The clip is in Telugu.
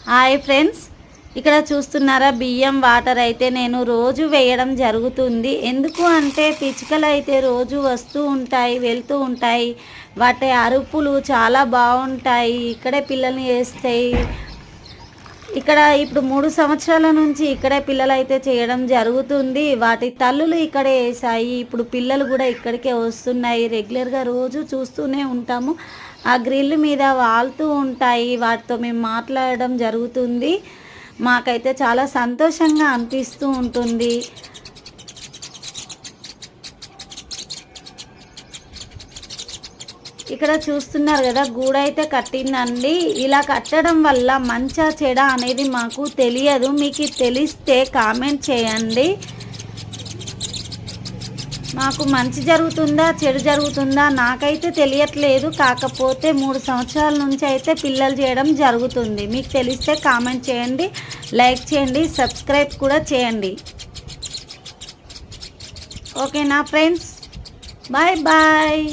హాయ్ ఫ్రెండ్స్, ఇక్కడ చూస్తున్నారా బియ్యం వాటర్ అయితే నేను రోజు వేయడం జరుగుతుంది. ఎందుకు అంటే పిచ్చుకలు అయితే రోజు వస్తూ ఉంటాయి, వెళ్తూ ఉంటాయి. వాటి అరుపులు చాలా బాగుంటాయి. ఇక్కడే పిల్లల్ని వేస్తాయి. ఇక్కడ ఇప్పుడు 3 సంవత్సరాల నుంచి ఇక్కడే పిల్లలు అయితే చేయడం జరుగుతుంది. వాటి తల్లులు ఇక్కడే వేసాయి. ఇప్పుడు పిల్లలు కూడా ఇక్కడికే వస్తున్నాయి. రెగ్యులర్గా రోజు చూస్తూనే ఉంటాము. ఆ గ్రిల్ మీద వాళ్తూ ఉంటాయి. వాటితో మేము మాట్లాడడం జరుగుతుంది. మాకైతే చాలా సంతోషంగా అనిపిస్తూ ఉంటుంది. ఇక్కడ చూస్తున్నారు కదా, గూడైతే కట్టిందండి. ఇలా కట్టడం వల్ల మంచా చెడ అనేది మాకు తెలియదు. మీకు తెలిస్తే కామెంట్ చేయండి. మాకు మంచి జరుగుతుందా చెడు జరుగుతుందా నాకైతే తెలియట్లేదు. కాకపోతే 3 సంవత్సరాల నుంచి అయితే పిల్లలు చేయడం జరుగుతుంది. మీకు తెలిస్తే కామెంట్ చేయండి, లైక్ చేయండి, సబ్స్క్రైబ్ కూడా చేయండి. ఓకేనా ఫ్రెండ్స్, బాయ్ బాయ్.